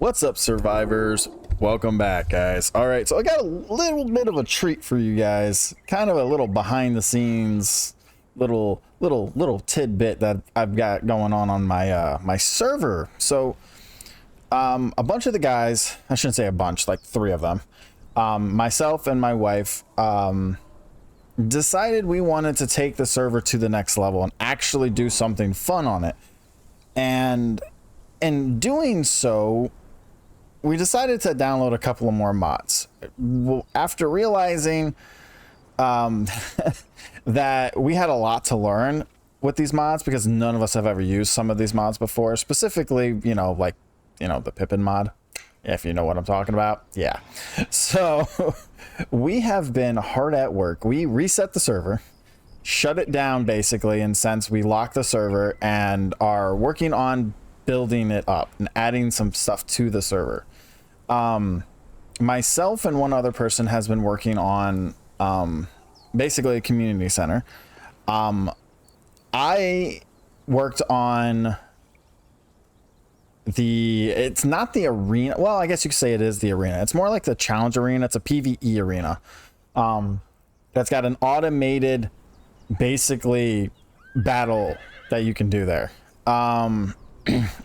What's up, survivors? Welcome back, guys. All right, so I got a little bit of a treat for you guys, kind of a little behind the scenes little tidbit that I've got going on my my server. So a bunch of the guys, I shouldn't say a bunch, like 3 of them, myself and my wife, decided we wanted to take the server to the next level and actually do something fun on it. And in doing so, we decided to download a couple of more mods. Well, after realizing that we had a lot to learn with these mods, because none of us have ever used some of these mods before, specifically, like, the Pippin mod, if you know what I'm talking about. Yeah. So we have been hard at work. We reset the server, shut it down basically, and since we locked the server and are working on building it up and adding some stuff to the server. Myself and one other person has been working on basically a community center. I worked on it's not the arena. Well, I guess you could say it is the arena. It's more like the challenge arena. It's a PvE arena. That's got an automated basically battle that you can do there. And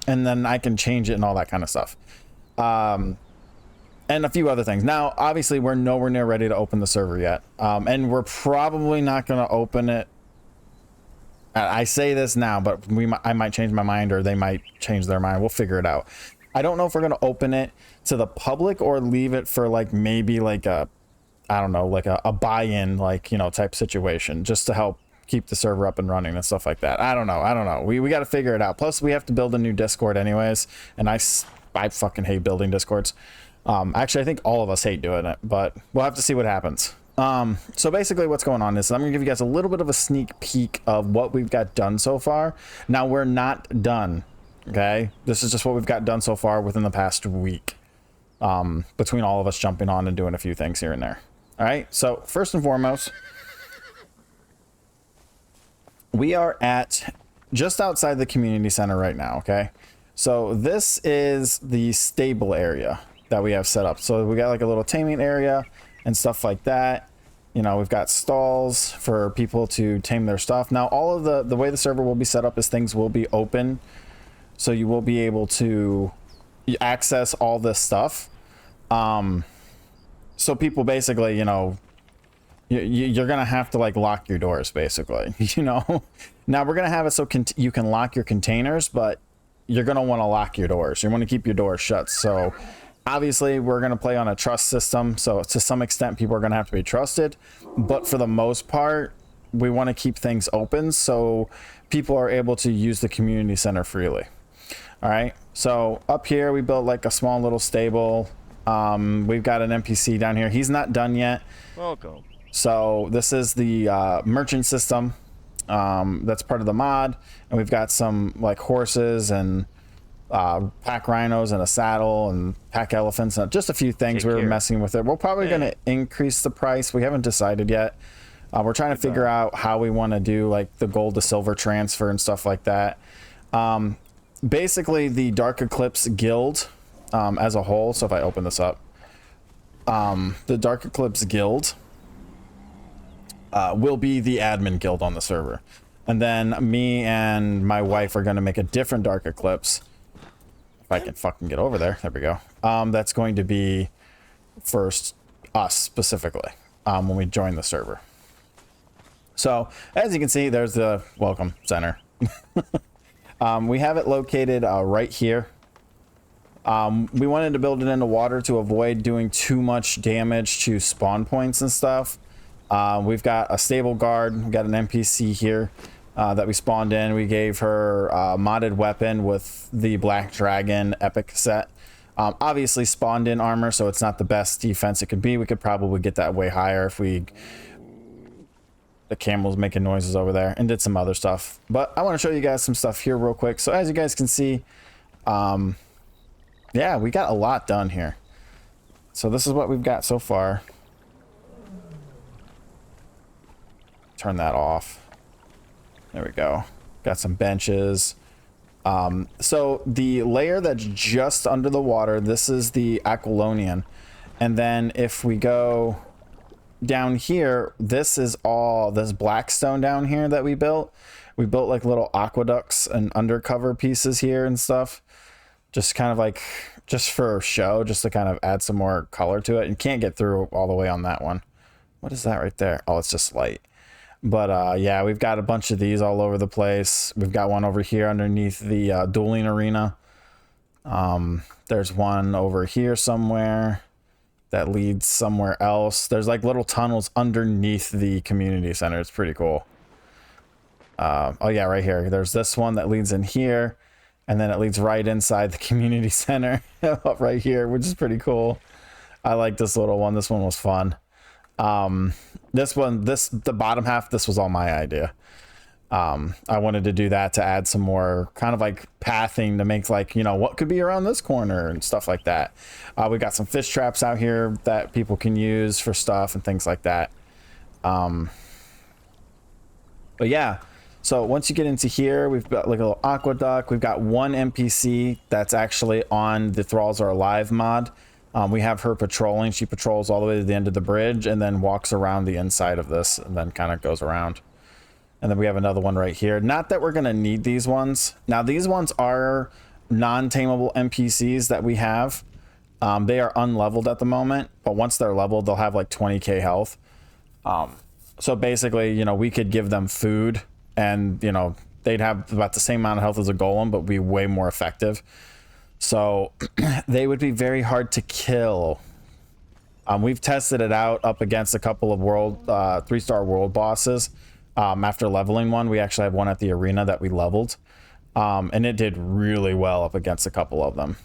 then I can change it and all that kind of stuff. And a few other things. Now, obviously, we're nowhere near ready to open the server yet. And we're probably not going to open it. I say this now, but I might change my mind, or they might change their mind. We'll figure it out. I don't know if we're going to open it to the public or leave it for like maybe like a, I don't know, like a buy-in, like, type situation, just to help keep the server up and running and stuff like that. I don't know. We got to figure it out. Plus, we have to build a new Discord anyways, and I fucking hate building Discords. Actually, I think all of us hate doing it, but we'll have to see what happens. So basically what's going on is I'm gonna give you guys a little bit of a sneak peek of what we've got done so far. Now, we're not done. Okay. This is just what we've got done so far within the past week. Between all of us jumping on and doing a few things here and there. All right. So first and foremost, we are at just outside the community center right now. Okay. So this is the stable area that we have set up. So we got like a little taming area and stuff like that. We've got stalls for people to tame their stuff. Now, all of the way the server will be set up is things will be open. So you will be able to access all this stuff. So people basically, you're going to have to like lock your doors basically, Now we're going to have it so you can lock your containers, but you're going to want to lock your doors. You want to keep your doors shut. So obviously, we're going to play on a trust system, so to some extent, people are going to have to be trusted. But for the most part, we want to keep things open so people are able to use the community center freely. All right, so up here, we built like a small little stable. We've got an NPC down here. He's not done yet. Welcome. So this is the merchant system. That's part of the mod. And we've got some like horses and pack rhinos and a saddle and pack elephants and just a few things. We were messing with it. We're probably going to increase the price. We haven't decided yet. We're trying to figure out how we want to do like the gold to silver transfer and stuff like that. Basically the Dark Eclipse guild as a whole. So if I open this up, the Dark Eclipse guild will be the admin guild on the server. And then me and my wife are going to make a different Dark Eclipse. If I can fucking get over there. There we go. That's going to be first us specifically when we join the server. So as you can see, there's the welcome center. We have it located right here. We wanted to build it into water to avoid doing too much damage to spawn points and stuff. We've got a stable guard. We've got an NPC here. That we spawned in. We gave her a modded weapon with the Black Dragon epic set. Obviously spawned in armor, so it's not the best defense it could be. We could probably get that way higher if we... The camel's making noises over there, and did some other stuff. But I want to show you guys some stuff here real quick. So as you guys can see, yeah, we got a lot done here. So this is what we've got so far. Turn that off. There we go. Got some benches. So the layer that's just under the water, this is the Aquilonian. And then if we go down here, this is all this black stone down here that we built. We built like little aqueducts and undercover pieces here and stuff. Just kind of like, just for show, just to kind of add some more color to it. You can't get through all the way on that one. What is that right there? Oh, it's just light. But yeah, we've got a bunch of these all over the place. We've got one over here underneath the dueling arena. There's one over here somewhere that leads somewhere else. There's like little tunnels underneath the community center. It's pretty cool. Oh yeah, right here. There's this one that leads in here, and then it leads right inside the community center up right here, which is pretty cool. I like this little one. This one was fun. The bottom half, this was all my idea. I wanted to do that to add some more kind of like pathing to make like, you know, what could be around this corner and stuff like that. We got some fish traps out here that people can use for stuff and things like that. But yeah, so once you get into here, we've got like a little aqueduct. We've got one NPC that's actually on the Thralls Are Alive mod. We have her patrolling. She patrols all the way to the end of the bridge and then walks around the inside of this and then kind of goes around. And then we have another one right here. Not that we're going to need these ones. Now, these ones are non-tameable NPCs that we have. They are unleveled at the moment, but once they're leveled, they'll have like 20k health. So basically, you know, we could give them food and, you know, they'd have about the same amount of health as a golem, but be way more effective. So they would be very hard to kill. We've tested it out up against a couple of 3-star world bosses. After leveling one, we actually have one at the arena that we leveled. And it did really well up against a couple of them.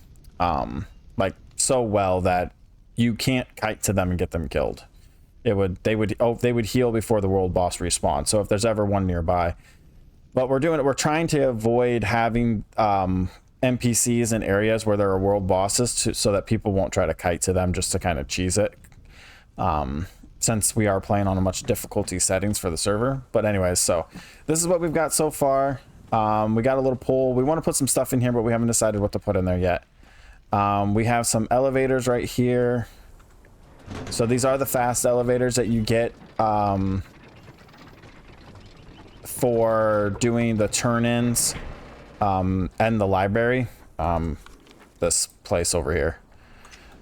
Like so well that you can't kite to them and get them killed. They would heal before the world boss respawns. So if there's ever one nearby. But we're trying to avoid having NPCs in areas where there are world bosses so that people won't try to kite to them just to kind of cheese it. Since we are playing on a much difficulty settings for the server. But anyways, so this is what we've got so far. We got a little pool. We want to put some stuff in here, but we haven't decided what to put in there yet. We have some elevators right here. So these are the fast elevators that you get for doing the turn-ins and the library. This place over here.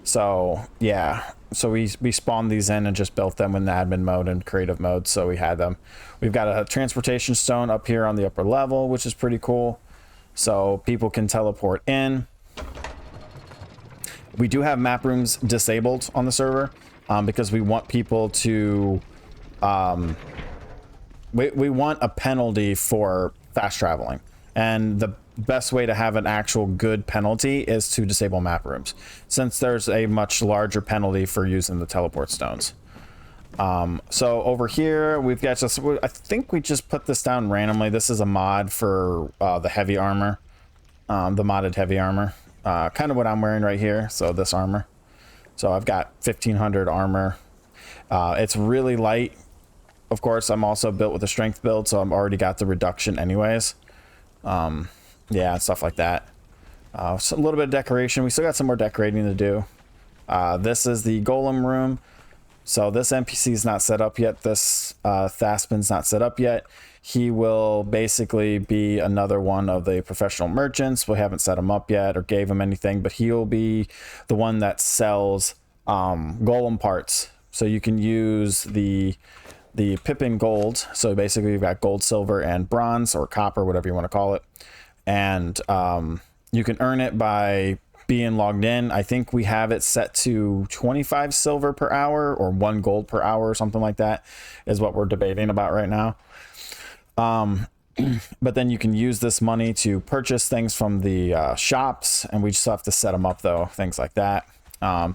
So yeah, so we spawned these in and just built them in the admin mode and creative mode, so we had them. We've got a transportation stone up here on the upper level, which is pretty cool, so people can teleport in. We do have map rooms disabled on the server because we want people to we want a penalty for fast traveling, and the best way to have an actual good penalty is to disable map rooms, since there's a much larger penalty for using the teleport stones. So over here we've got I think we just put this down randomly. This is a mod for the heavy armor, the modded heavy armor, kind of what I'm wearing right here. So this armor, so I've got 1500 armor. It's really light. Of course, I'm also built with a strength build, so I've already got the reduction anyways. Yeah, stuff like that. So a little bit of decoration. We still got some more decorating to do. This is the golem room. So this NPC is not set up yet. This Thaspin's not set up yet. He will basically be another one of the professional merchants. We haven't set him up yet or gave him anything, but he'll be the one that sells golem parts. So you can use the Pippin gold. So basically you've got gold, silver, and bronze, or copper, whatever you want to call it. And you can earn it by being logged in. I think we have it set to 25 silver per hour or 1 gold per hour or something like that is what we're debating about right now. But then you can use this money to purchase things from the shops, and we just have to set them up though, things like that.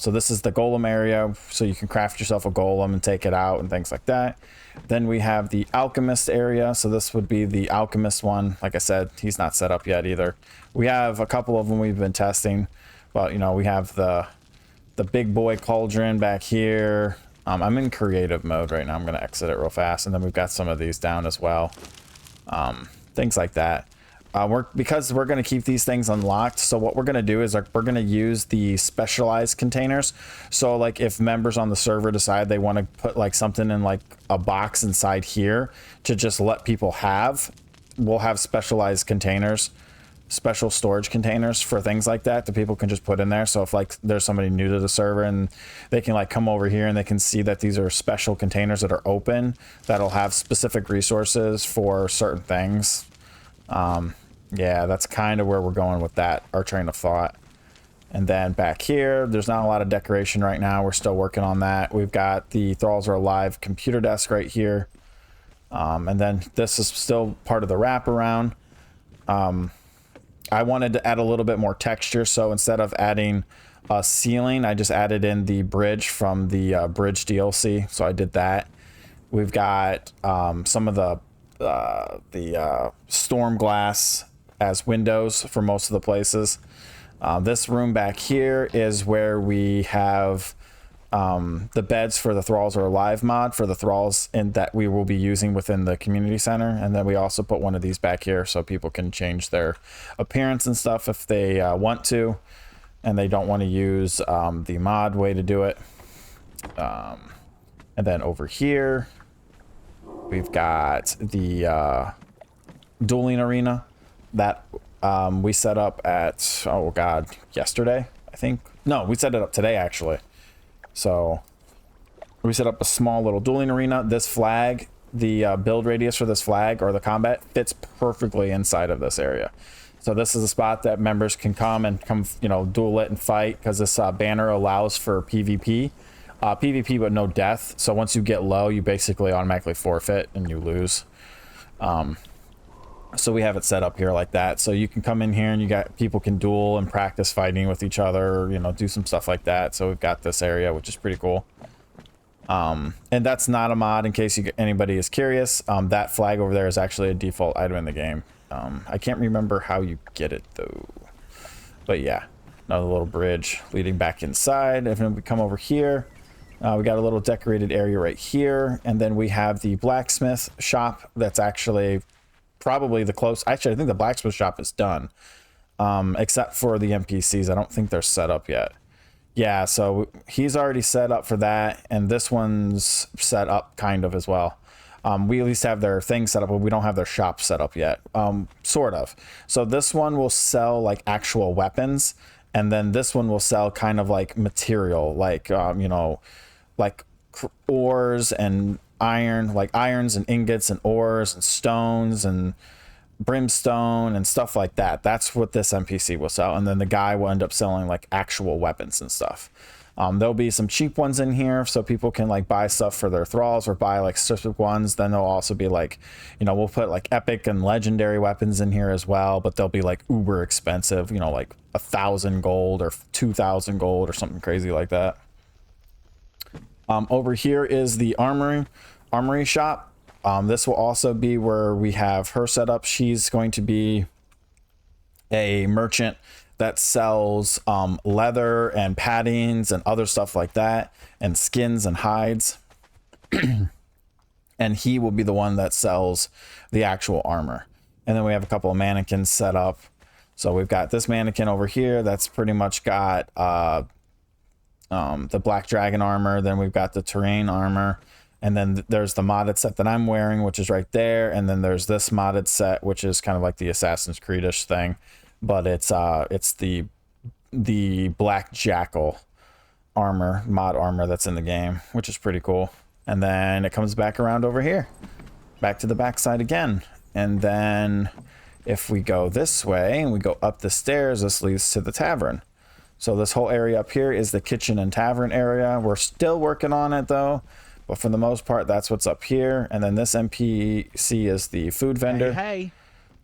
So this is the golem area, so you can craft yourself a golem and take it out and things like that. Then we have the alchemist area, so this would be the alchemist one. Like I said, he's not set up yet either. We have a couple of them we've been testing, but you know, we have the big boy cauldron back here. I'm in creative mode right now. I'm going to exit it real fast, and then we've got some of these down as well. Things like that. because we're going to keep these things unlocked. So what we're going to do is we're going to use the specialized containers. So like if members on the server decide they want to put like something in like a box inside here to just let people have, we'll have specialized containers, special storage containers for things like that people can just put in there. So if like there's somebody new to the server and they can like come over here and they can see that these are special containers that are open that'll have specific resources for certain things. Yeah, that's kind of where we're going with that, our train of thought. And then back here, there's not a lot of decoration right now. We're still working on that. We've got the Thralls Are Alive computer desk right here. And then this is still part of the wraparound. I wanted to add a little bit more texture, so instead of adding a ceiling, I just added in the bridge from the bridge DLC. So I did that. We've got some of the storm glass as windows for most of the places. This room back here is where we have the beds for the Thralls Are Alive mod for the Thralls that we will be using within the community center. And then we also put one of these back here so people can change their appearance and stuff if they want to, and they don't want to use the mod way to do it. And then over here, we've got the dueling arena that we set up at, oh god, yesterday, I think. No, we set it up today, actually. So we set up a small little dueling arena. This flag, the build radius for this flag or the combat fits perfectly inside of this area. So this is a spot that members can come, you know, duel it and fight, because this banner allows for PvP. PvP, but no death. So once you get low, you basically automatically forfeit and you lose. So we have it set up here like that. So you can come in here and you got people can duel and practice fighting with each other, you know, do some stuff like that. So we've got this area, which is pretty cool. And that's not a mod, in case anybody is curious. That flag over there is actually a default item in the game. I can't remember how you get it though. But yeah, another little bridge leading back inside. If we come over here, we got a little decorated area right here. And then we have the blacksmith shop that's actually probably actually I think the blacksmith shop is done, except for the NPCs. I don't think they're set up yet. Yeah, so he's already set up for that, and this one's set up kind of as well. We at least have their thing set up, but we don't have their shop set up yet. Sort of. So this one will sell like actual weapons, and then this one will sell kind of like material, like you know, like ores and iron, like irons and ingots and ores and stones and brimstone and stuff like that. That's what this NPC will sell, and then the guy will end up selling like actual weapons and stuff. There'll be some cheap ones in here so people can like buy stuff for their thralls or buy like specific ones. Then there'll also be like, you know, we'll put like epic and legendary weapons in here as well, but they'll be like uber expensive, you know, like 1,000 gold or 2,000 gold or something crazy like that. Over here is the armory shop. This will also be where we have her set up. She's going to be a merchant that sells leather and paddings and other stuff like that, and skins and hides. And he will be the one that sells the actual armor. And then we have a couple of mannequins set up. So we've got this mannequin over here that's pretty much got the black dragon armor. Then we've got the terrain armor, and then there's the modded set that I'm wearing, which is right there. And then there's this modded set, which is kind of like the Assassin's Creed-ish thing, but it's the black jackal armor, mod armor that's in the game, which is pretty cool. And then it comes back around over here, back to the backside again. And then if we go this way and we go up the stairs, this leads to the tavern. So this whole area up here is the kitchen and tavern area. We're still working on it though, but for the most part, that's what's up here. And then this NPC is the food vendor. Hey.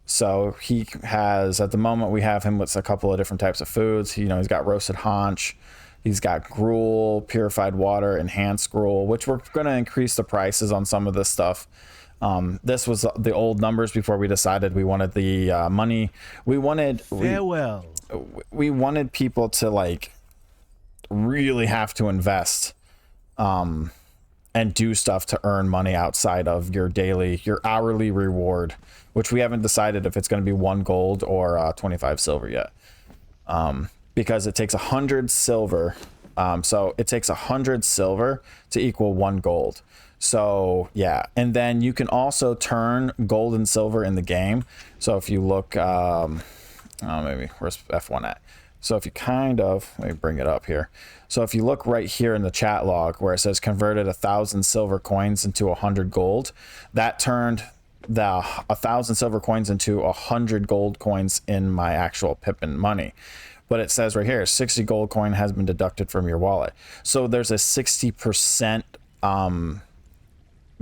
So he has, at the moment, we have him with a couple of different types of foods. You know, he's got roasted haunch, he's got gruel, purified water, enhanced gruel, which we're going to increase the prices on some of this stuff. This was the old numbers before we decided we wanted the money. We wanted people to like really have to invest and do stuff to earn money outside of your hourly reward, which we haven't decided if it's going to be 1 gold or 25 silver yet. Because it takes 100 silver. So it takes 100 silver to equal 1 gold. So yeah, and then you can also turn gold and silver in the game. So if you look, maybe where's F1 at? So if you let me bring it up here. So if you look right here in the chat log where it says converted 1,000 silver coins into 100 gold, that turned the 1,000 silver coins into 100 gold coins in my actual Pippin money. But it says right here, 60 gold coin has been deducted from your wallet. So there's a 60%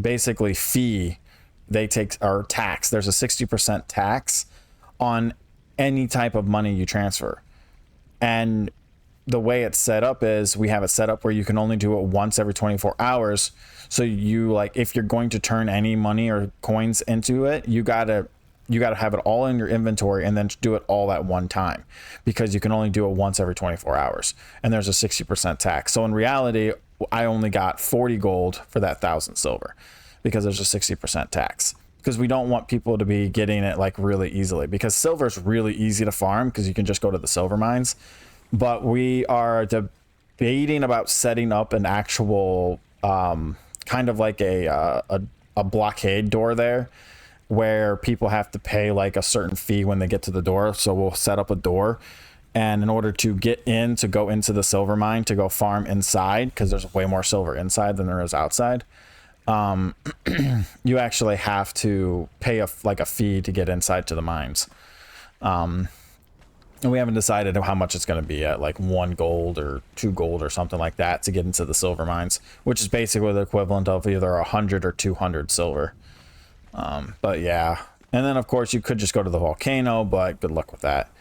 basically fee they take, or tax. There's a 60% tax on any type of money you transfer. And the way it's set up is we have it set up where you can only do it once every 24 hours. So you, like, if you're going to turn any money or coins into it, you gotta have it all in your inventory and then do it all at one time, because you can only do it once every 24 hours. And there's a 60% tax. So in reality, I only got 40 gold for that 1,000 silver because there's a 60% tax, because we don't want people to be getting it like really easily, because silver is really easy to farm because you can just go to the silver mines. But we are debating about setting up an actual kind of like a blockade door there, where people have to pay like a certain fee when they get to the door. So we'll set up a door, and in order to get in, to go into the silver mine, to go farm inside, because there's way more silver inside than there is outside, you actually have to pay a fee to get inside to the mines. And we haven't decided how much it's going to be at, like 1 gold or 2 gold or something like that to get into the silver mines, which is basically the equivalent of either 100 or 200 silver. But yeah, and then of course you could just go to the volcano, but good luck with that.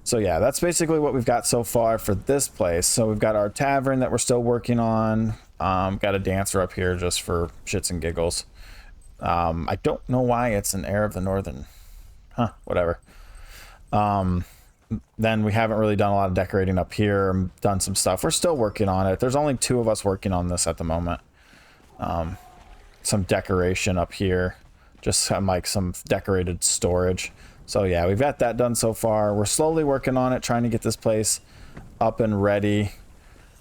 So yeah, that's basically what we've got so far for this place. So we've got our tavern that we're still working on. Got a dancer up here just for shits and giggles. I don't know why it's an heir of the northern, whatever. Then we haven't really done a lot of decorating up here, done some stuff. We're still working on it. There's only 2 of us working on this at the moment. Some decoration up here, just some decorated storage. So yeah, we've got that done so far. We're slowly working on it, trying to get this place up and ready.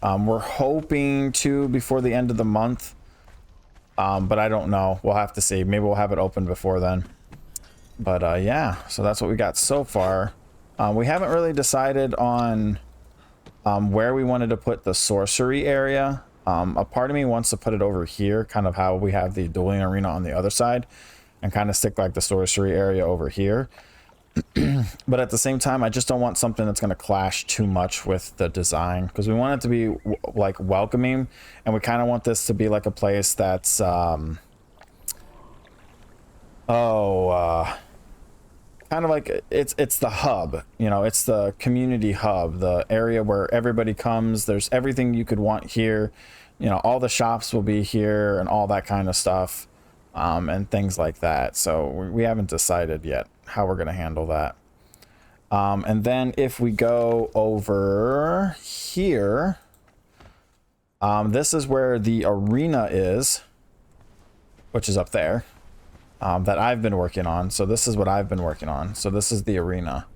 We're hoping to before the end of the month, but I don't know. We'll have to see. Maybe we'll have it open before then. But yeah, so that's what we got so far. We haven't really decided on where we wanted to put the sorcery area. A part of me wants to put it over here, kind of how we have the dueling arena on the other side, and kind of stick like the sorcery area over here. But at the same time, I just don't want something that's going to clash too much with the design, because we want it to be like welcoming, and we kind of want this to be like a place that's kind of like it's the hub, you know, it's the community hub, the area where everybody comes. There's everything you could want here, you know, all the shops will be here and all that kind of stuff, and things like that. So we haven't decided yet how we're going to handle that. And then if we go over here, this is where the arena is, which is up there, that I've been working on. So this is what I've been working on. So this is the arena.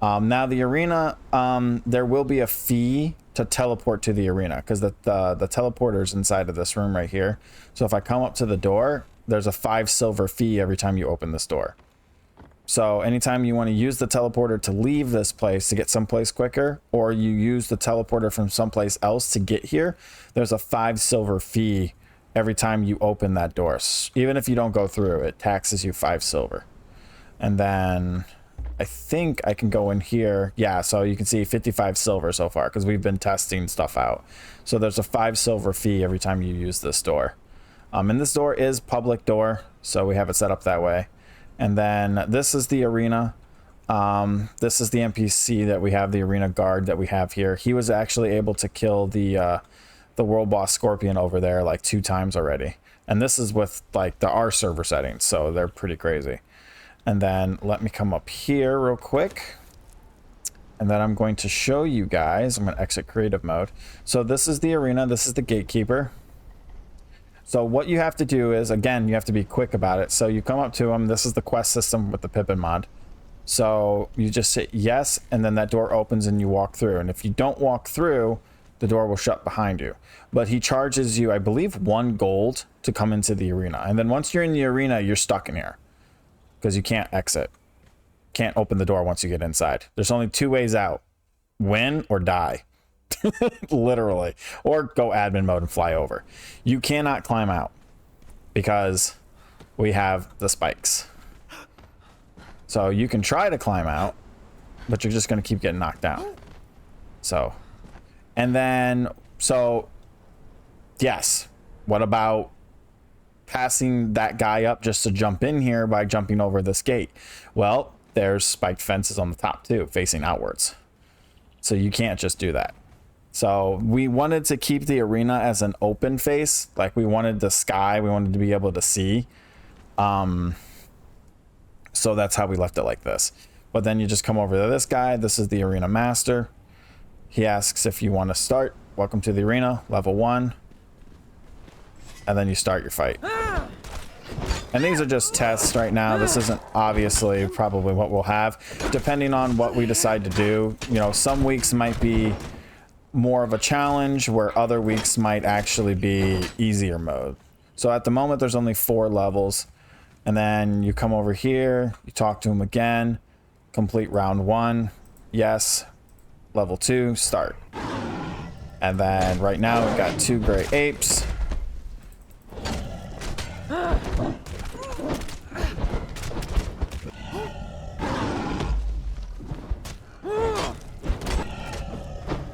Now the arena, there will be a fee to teleport to the arena, because the teleporter's inside of this room right here. So if I come up to the door, there's a 5 silver fee every time you open this door. So anytime you want to use the teleporter to leave this place to get someplace quicker, or you use the teleporter from someplace else to get here, there's a 5 silver fee every time you open that door. Even if you don't go through, it taxes you 5 silver. And then I think I can go in here. Yeah, so you can see 55 silver so far, because we've been testing stuff out. So there's a 5 silver fee every time you use this door. And this door is public door, so we have it set up that way. And then this is the arena. This is the NPC that we have, the arena guard that we have here. He was actually able to kill the world boss Scorpion over there like 2 times already. And this is with like the R server settings, so they're pretty crazy. And then let me come up here real quick. And then I'm going to show you guys. I'm going to exit creative mode. So this is the arena. This is the gatekeeper. So what you have to do is, again, you have to be quick about it. So you come up to him. This is the quest system with the Pippin mod. So you just hit yes, and then that door opens and you walk through. And if you don't walk through, the door will shut behind you. But he charges you, I believe, 1 gold to come into the arena. And then once you're in the arena, you're stuck in here because you can't exit. Can't open the door once you get inside. There's only 2 ways out: win or die. Literally. Or go admin mode and fly over. You cannot climb out because we have the spikes. So you can try to climb out, but you're just going to keep getting knocked down. So, and then, so, yes. What about passing that guy up just to jump in here by jumping over this gate? Well, there's spiked fences on the top too, facing outwards. So you can't just do that. So we wanted to keep the arena as an open face. Like we wanted the sky, we wanted to be able to see. So that's how we left it like this. But then you just come over to this guy. This is the arena master. He asks if you want to start. Welcome to the arena, level 1. And then you start your fight. And these are just tests right now. This isn't obviously probably what we'll have. Depending on what we decide to do. You know, some weeks might be more of a challenge, where other weeks might actually be easier mode. So at the moment, there's only 4 levels. And then you come over here, you talk to him again, complete round 1, yes, level 2, start. And then right now we've got 2 gray apes.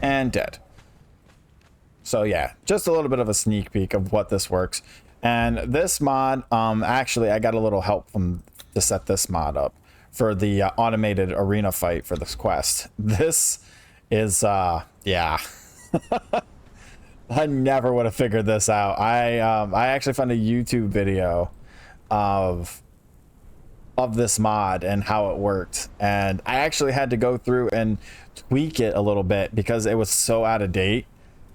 And dead. So yeah, just a little bit of a sneak peek of what this works. And this mod, actually, I got a little help to set this mod up for the automated arena fight for this quest. This is, yeah. I never would have figured this out. I actually found a YouTube video of this mod and how it worked. And I actually had to go through and tweak it a little bit because it was so out of date.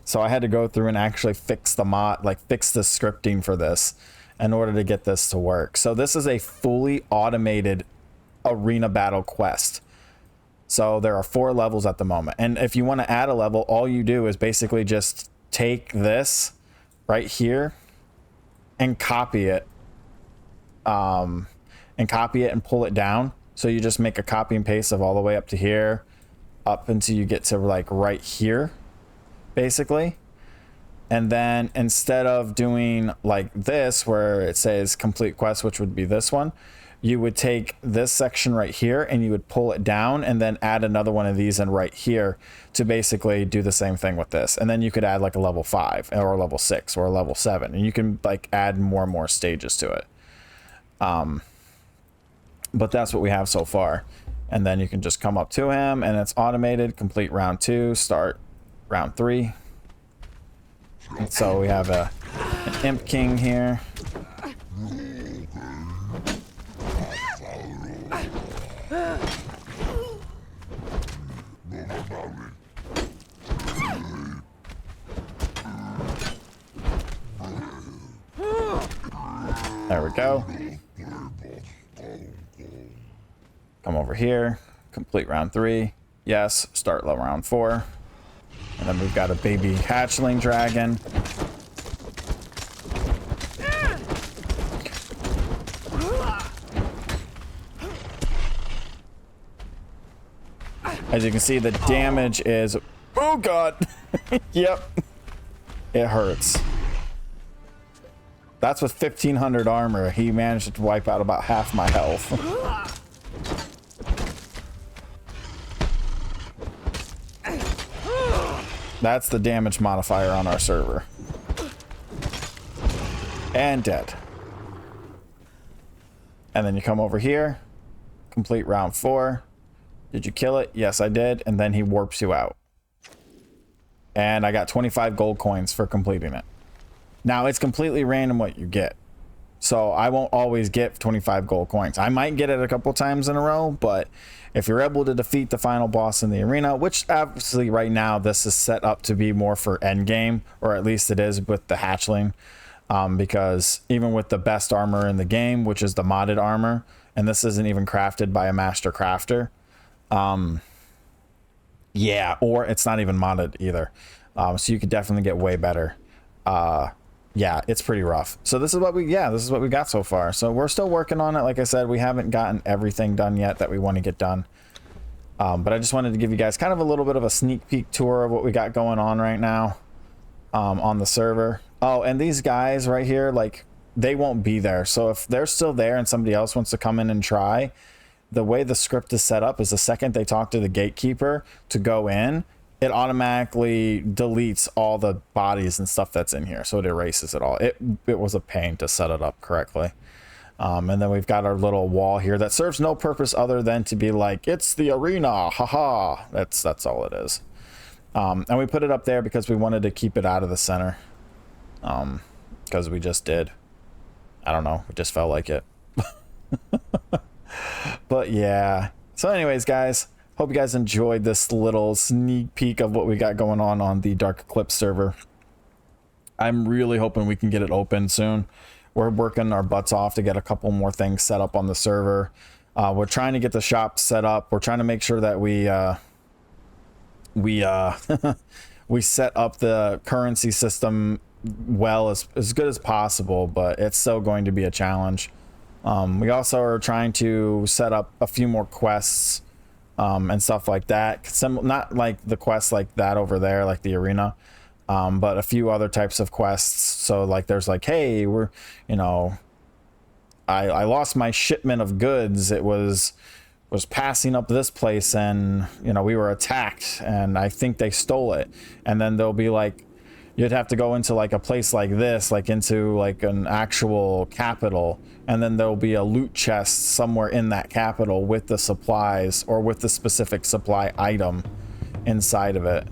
So I had to go through and actually fix the mod, like fix the scripting for this in order to get this to work. So this is a fully automated arena battle quest. So there are 4 levels at the moment. And if you want to add a level, all you do is basically just take this right here and copy it. And pull it down. So you just make a copy and paste of all the way up to here, up until you get to like right here, basically. And then instead of doing like this, where it says complete quest, which would be this one, you would take this section right here and you would pull it down and then add another one of these in right here to basically do the same thing with this. And then you could add like a level 5 or a level 6 or a level 7, and you can like add more and more stages to it. But that's what we have so far. And then you can just come up to him and it's automated, complete round 2, start round 3. And so we have an Imp King here. There we go. Come over here, complete round 3. Yes, start round 4. And then we've got a baby hatchling dragon. As you can see, the damage is, oh god. Yep. It hurts. That's with 1500 armor. He managed to wipe out about half my health. That's the damage modifier on our server. And dead. And then you come over here, complete round 4. Did you kill it? Yes, I did. And then he warps you out. And I got 25 gold coins for completing it. Now, it's completely random what you get. So I won't always get 25 gold coins. I might get it a couple times in a row, but if you're able to defeat the final boss in the arena, which obviously right now this is set up to be more for end game, or at least it is with the hatchling. because even with the best armor in the game, which is the modded armor, and this isn't even crafted by a master crafter, yeah, or it's not even modded either, so you could definitely get way better. Yeah, it's pretty rough. So this is what we got so far. So we're still working on it. Like I said, we haven't gotten everything done yet that we want to get done. But I just wanted to give you guys kind of a little bit of a sneak peek tour of what we got going on right now on the server. Oh, and these guys right here, like, they won't be there. So if they're still there and somebody else wants to come in and try, the way the script is set up is the second they talk to the gatekeeper to go in, it automatically deletes all the bodies and stuff that's in here. So it erases it all. It was a pain to set it up correctly. And then we've got our little wall here that serves no purpose other than to be like, it's the arena, haha. That's all it is. And we put it up there because we wanted to keep it out of the center. Because we just did. I don't know, we just felt like it. But yeah. So anyways, guys, hope you guys enjoyed this little sneak peek of what we got going on the Dark Eclipse server. I'm really hoping we can get it open soon. We're working our butts off to get a couple more things set up on the server. We're trying to get the shop set up. We're trying to make sure that we we set up the currency system well as good as possible, but it's still going to be a challenge. We also are trying to set up a few more quests and stuff like that. Not like the quests like that over there, like the arena, but a few other types of quests. So like there's like, hey, we're, you know, I lost my shipment of goods. It was passing up this place, and you know, we were attacked and I think they stole it. And then there'll be like, you'd have to go into like a place like this, like into like an actual capital, and then there'll be a loot chest somewhere in that capital with the supplies or with the specific supply item inside of it.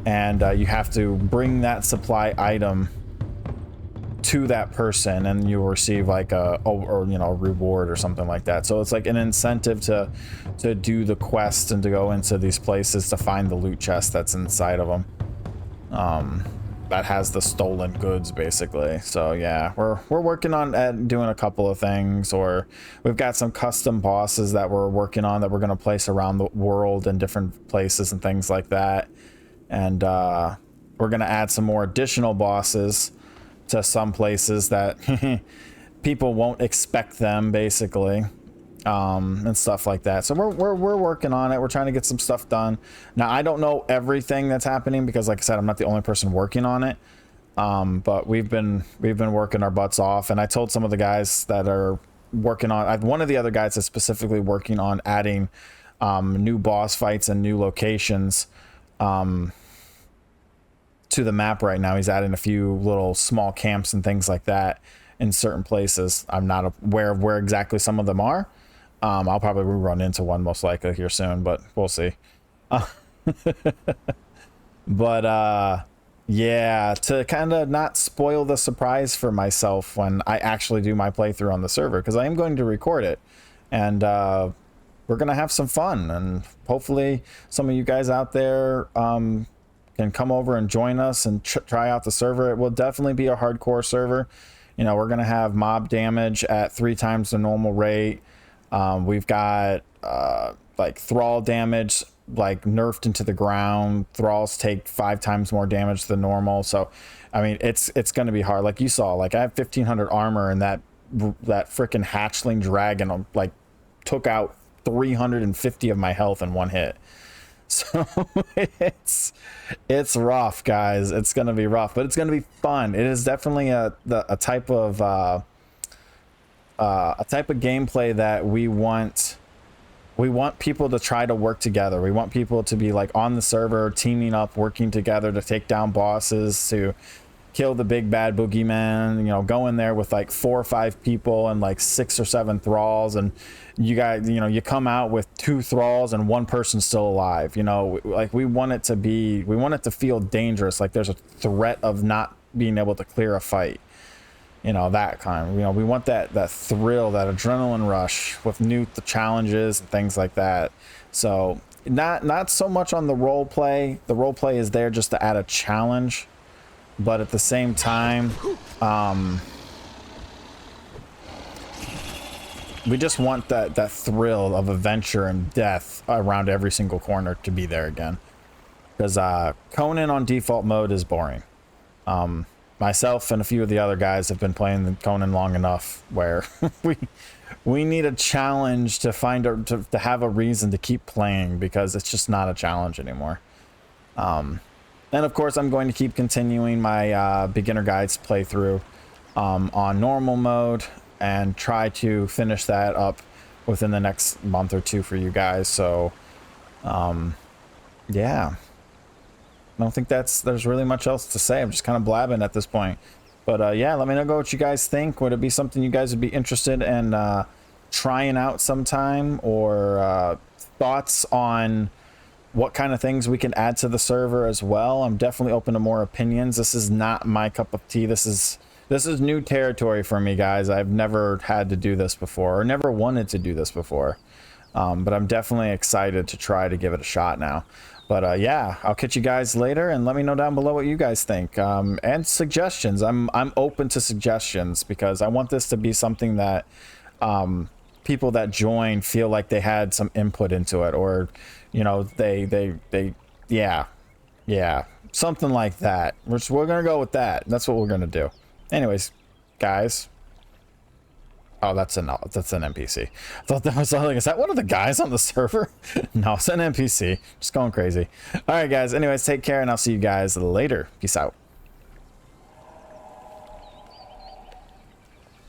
And you have to bring that supply item to that person, and you'll receive like a reward or something like that. So it's like an incentive to do the quest and to go into these places to find the loot chest that's inside of them. That has the stolen goods basically. So yeah, we're working on doing a couple of things, or we've got some custom bosses that we're working on that we're going to place around the world in different places and things like that. And we're going to add some more additional bosses to some places that people won't expect them basically, and stuff like that. So we're working on it. We're trying to get some stuff done. Now I don't know everything that's happening because, like I said, I'm not the only person working on it. But we've been working our butts off, and I told some of the guys that are working on, one of the other guys is specifically working on adding new boss fights and new locations to the map right now. He's adding a few little small camps and things like that in certain places. I'm not aware of where exactly some of them are. I'll probably run into one most likely here soon, but we'll see. But yeah, to kind of not spoil the surprise for myself when I actually do my playthrough on the server, because I am going to record it, and we're gonna have some fun, and hopefully some of you guys out there can come over and join us and try out the server. It will definitely be a hardcore server. You know, we're gonna have mob damage at 3 times the normal rate. We've got like thrall damage like nerfed into the ground. Thralls take 5 times more damage than normal. So I mean, it's going to be hard. Like you saw, like I have 1500 armor, and that freaking hatchling dragon like took out 350 of my health in one hit. So it's rough, guys. It's going to be rough, but it's going to be fun. It is definitely a type of gameplay that we want people to try to work together. We want people to be like on the server, teaming up, working together to take down bosses, to kill the big bad boogeyman, you know, go in there with like 4 or 5 people and like 6 or 7 thralls, and you guys, you know, you come out with 2 thralls and 1 person still alive. You know, like we want it to feel dangerous, like there's a threat of not being able to clear a fight. You know, that kind. You know, we want that thrill, that adrenaline rush with new challenges and things like that. So not so much on the role play. The role play is there just to add a challenge, but at the same time, We just want that thrill of adventure and death around every single corner to be there again. Because Conan on default mode is boring. Myself and a few of the other guys have been playing the Conan long enough where we need a challenge to to have a reason to keep playing, because it's just not a challenge anymore. And of course, I'm going to keep continuing my beginner guides playthrough on normal mode and try to finish that up within the next month or two for you guys. So, yeah. I don't think there's really much else to say. I'm just kind of blabbing at this point. But yeah, let me know what you guys think. Would it be something you guys would be interested in trying out sometime, or thoughts on what kind of things we can add to the server as well? I'm definitely open to more opinions. This is not my cup of tea. This is new territory for me, guys. I've never had to do this before, or never wanted to do this before. But I'm definitely excited to try to give it a shot now. But yeah, I'll catch you guys later, and let me know down below what you guys think, and suggestions. I'm open to suggestions, because I want this to be something that people that join feel like they had some input into it, or you know, yeah, something like that. We're gonna go with that. That's what we're gonna do. Anyways, guys. Oh, that's an NPC. I thought that was like, is that one of the guys on the server? No, it's an NPC. Just going crazy. All right, guys. Anyways, take care, and I'll see you guys later. Peace out.